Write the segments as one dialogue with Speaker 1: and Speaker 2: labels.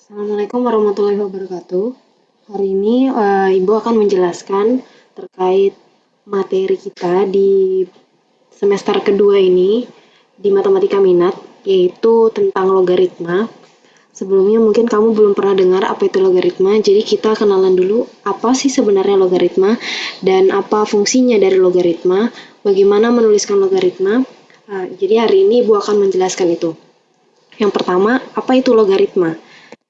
Speaker 1: Assalamualaikum warahmatullahi wabarakatuh. Hari ini Ibu akan menjelaskan terkait materi kita di semester kedua ini di Matematika Minat, yaitu tentang logaritma. Sebelumnya mungkin kamu belum pernah dengar apa itu logaritma, jadi kita kenalan dulu apa sih sebenarnya logaritma dan apa fungsinya dari logaritma, bagaimana menuliskan logaritma. Jadi hari ini Ibu akan menjelaskan itu. Yang pertama, apa itu logaritma?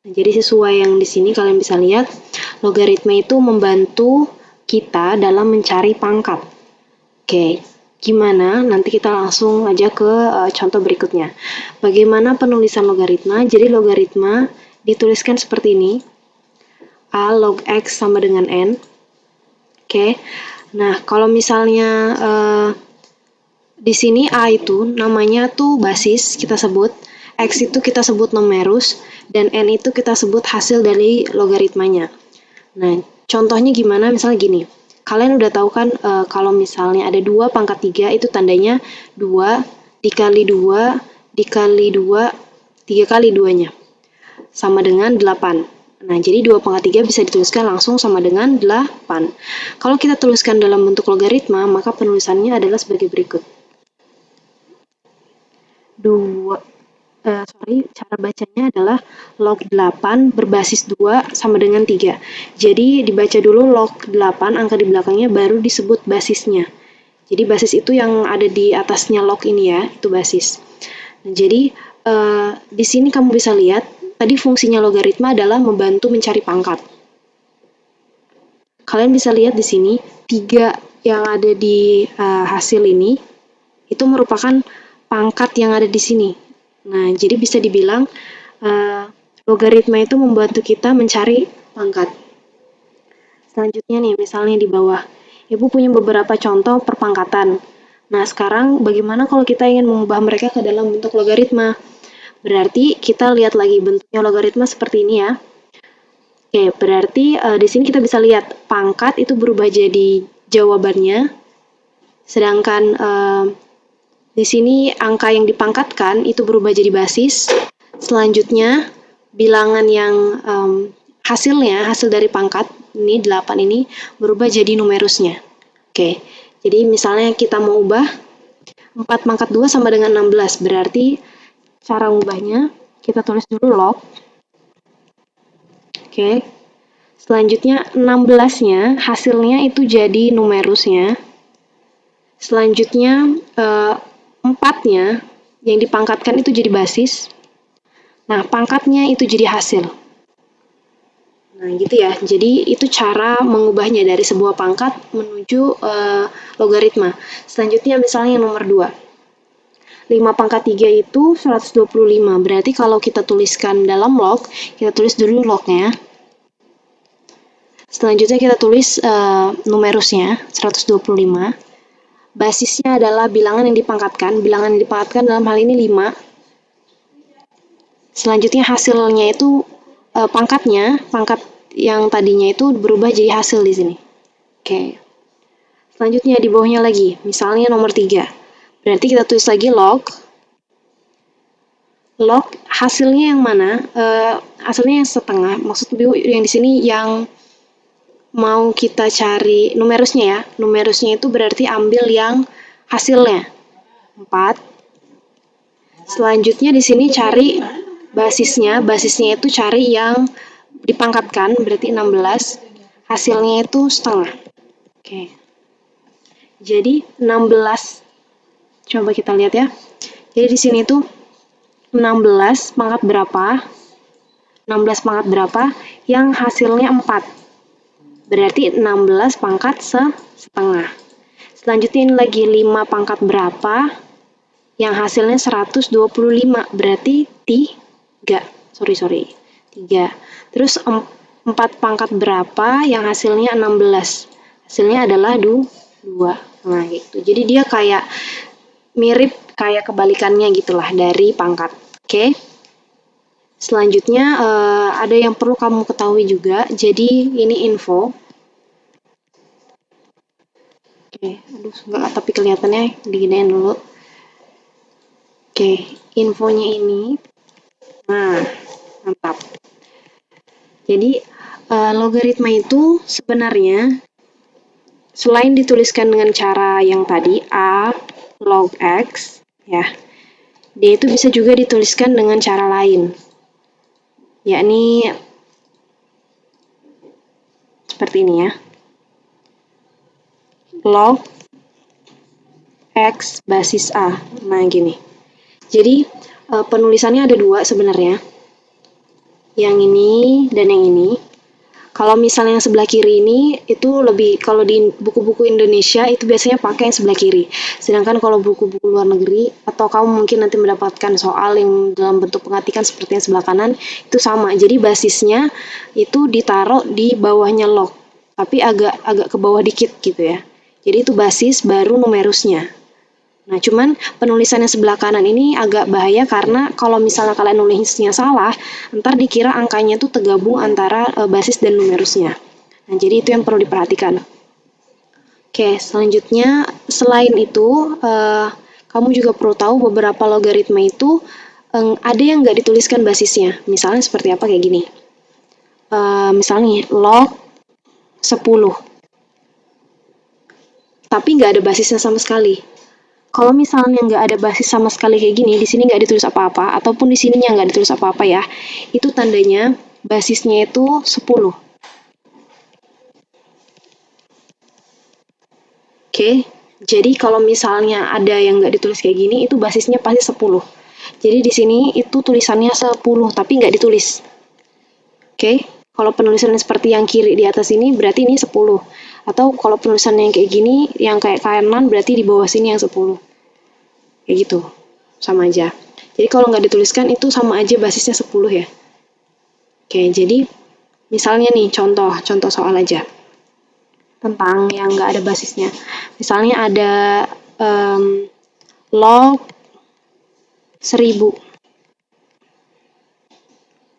Speaker 1: Nah, jadi sesuai yang di sini kalian bisa lihat, logaritma itu membantu kita dalam mencari pangkat. Oke, gimana? Nanti kita langsung aja ke contoh berikutnya. Bagaimana penulisan logaritma? Jadi logaritma dituliskan seperti ini. A log X sama dengan N. Oke, nah kalau misalnya di sini A itu namanya tuh basis, kita sebut. X itu kita sebut numerus, dan N itu kita sebut hasil dari logaritmanya. Nah, contohnya gimana? Misalnya gini, kalian udah tahu kan kalau misalnya ada 2 pangkat 3 itu tandanya 2 dikali 2 dikali 2, 3 kali 2-nya. Sama dengan 8. Nah, jadi 2 pangkat 3 bisa dituliskan langsung sama dengan 8. Kalau kita tuliskan dalam bentuk logaritma, maka penulisannya adalah sebagai berikut. Cara bacanya adalah log 8 berbasis 2 sama dengan 3. Jadi dibaca dulu log 8, angka di belakangnya, baru disebut basisnya. Jadi basis itu yang ada di atasnya log ini ya, itu basis. Nah, jadi di sini kamu bisa lihat, tadi fungsinya logaritma adalah membantu mencari pangkat. Kalian bisa lihat di sini, 3 yang ada di hasil ini, itu merupakan pangkat yang ada di sini. Nah, jadi bisa dibilang logaritma itu membantu kita mencari pangkat. Selanjutnya nih, misalnya di bawah, Ibu punya beberapa contoh perpangkatan. Nah, sekarang bagaimana kalau kita ingin mengubah mereka ke dalam bentuk logaritma? Berarti kita lihat lagi bentuknya logaritma seperti ini ya. Oke, berarti di sini kita bisa lihat pangkat itu berubah jadi jawabannya, sedangkan di sini angka yang dipangkatkan itu berubah jadi basis. Selanjutnya, bilangan yang hasil dari pangkat, ini 8 ini, berubah jadi numerusnya. Oke, jadi misalnya kita mau ubah 4 pangkat 2 sama dengan 16, berarti cara ubahnya kita tulis dulu log. Oke, selanjutnya 16-nya, hasilnya itu jadi numerusnya. Selanjutnya 4-nya yang dipangkatkan itu jadi basis. Nah, pangkatnya itu jadi hasil. Nah, gitu ya. Jadi, itu cara mengubahnya dari sebuah pangkat menuju logaritma. Selanjutnya, misalnya yang nomor 2. 5 pangkat 3 itu 125. Berarti kalau kita tuliskan dalam log, kita tulis dulu lognya. Selanjutnya kita tulis numerusnya, 125. Basisnya adalah bilangan yang dipangkatkan. Bilangan yang dipangkatkan dalam hal ini 5. Selanjutnya hasilnya itu pangkat yang tadinya itu berubah jadi hasil di sini. Oke. Selanjutnya di bawahnya lagi, misalnya nomor 3. Berarti kita tulis lagi log. Log hasilnya yang mana? Hasilnya yang setengah. Maksud yang di sini yang mau kita cari numerusnya ya. Numerusnya itu berarti ambil yang hasilnya 4. Selanjutnya di sini cari basisnya. Basisnya itu cari yang dipangkatkan, berarti 16. Hasilnya itu setengah. Oke. Jadi 16. Coba kita lihat ya. Jadi di sini tuh 16 pangkat berapa? 16 pangkat berapa yang hasilnya 4. Berarti 16 pangkat setengah. Selanjutnya ini lagi 5 pangkat berapa yang hasilnya 125. Berarti 3. Sorry. 3. Terus 4 pangkat berapa yang hasilnya 16. Hasilnya adalah 2. Nah, gitu. Jadi dia kayak mirip kayak kebalikannya gitulah dari pangkat. Oke. Selanjutnya ada yang perlu kamu ketahui juga. Jadi ini info. Oke, enggak, tapi kelihatannya digedein dulu. Oke, infonya ini. Nah, mantap. Jadi logaritma itu sebenarnya selain dituliskan dengan cara yang tadi A log X, ya, dia itu bisa juga dituliskan dengan cara lain, yakni seperti ini ya, log X basis A. Nah, gini. Jadi penulisannya ada dua sebenarnya, yang ini dan yang ini. Kalau misalnya yang sebelah kiri ini itu lebih, kalau di buku-buku Indonesia itu biasanya pakai yang sebelah kiri. Sedangkan kalau buku-buku luar negeri atau kamu mungkin nanti mendapatkan soal yang dalam bentuk pengatikan seperti yang sebelah kanan, itu sama. Jadi basisnya itu ditaruh di bawahnya log, tapi agak ke bawah dikit gitu ya. Jadi itu basis baru numerusnya. Nah, cuman penulisan yang sebelah kanan ini agak bahaya karena kalau misalnya kalian nulisnya salah, ntar dikira angkanya tuh tergabung antara basis dan numerusnya. Nah, jadi itu yang perlu diperhatikan. Oke, selanjutnya selain itu, kamu juga perlu tahu beberapa logaritma itu ada yang nggak dituliskan basisnya. Misalnya seperti apa kayak gini. Misalnya log 10, tapi nggak ada basisnya sama sekali. Kalau misalnya nggak ada basis sama sekali kayak gini, di sini nggak ditulis apa-apa, ataupun di sininya nggak ditulis apa-apa ya, itu tandanya basisnya itu 10. Oke, jadi kalau misalnya ada yang nggak ditulis kayak gini, itu basisnya pasti 10. Jadi di sini itu tulisannya 10, tapi nggak ditulis. Oke, kalau penulisannya seperti yang kiri di atas ini, berarti ini 10. Atau kalau penulisannya yang kayak gini, yang kayak kanan, berarti di bawah sini yang 10. Kayak gitu, sama aja. Jadi kalau nggak dituliskan itu sama aja basisnya 10 ya. Oke, jadi misalnya nih contoh soal aja tentang yang nggak ada basisnya. Misalnya ada log 1000.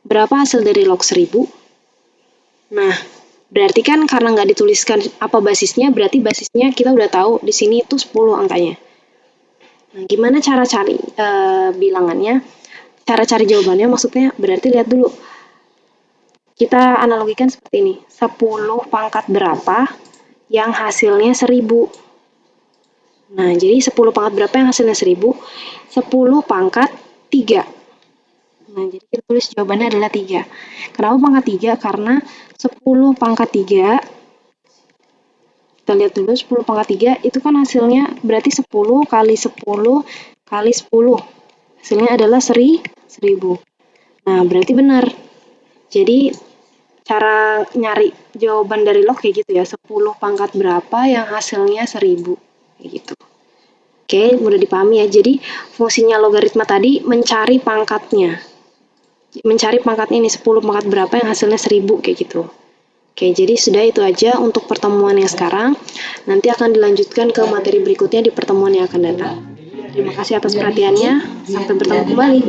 Speaker 1: Berapa hasil dari log 1000? Nah, berarti kan karena nggak dituliskan apa basisnya, berarti basisnya kita udah tahu di sini itu 10 angkanya. Nah, gimana cara cari bilangannya? Cara cari jawabannya maksudnya berarti lihat dulu. Kita analogikan seperti ini. 10 pangkat berapa yang hasilnya 1000? Nah, jadi 10 pangkat berapa yang hasilnya 1000? 10 pangkat 3. Nah, jadi kita tulis jawabannya adalah 3. Kenapa pangkat 3? Karena 10 pangkat 3, kita lihat dulu 10 pangkat 3 itu kan hasilnya berarti 10 kali 10 kali 10. Hasilnya adalah 1000. Nah, berarti benar. Jadi cara nyari jawaban dari log kayak gitu ya, 10 pangkat berapa yang hasilnya 1000. Kayak gitu. Oke, mudah dipahami ya. Jadi fungsinya logaritma tadi mencari pangkatnya. Mencari pangkatnya ini 10 pangkat berapa yang hasilnya 1000 kayak gitu. Oke, jadi sudah itu aja untuk pertemuan yang sekarang. Nanti akan dilanjutkan ke materi berikutnya di pertemuan yang akan datang. Terima kasih atas perhatiannya. Sampai bertemu kembali.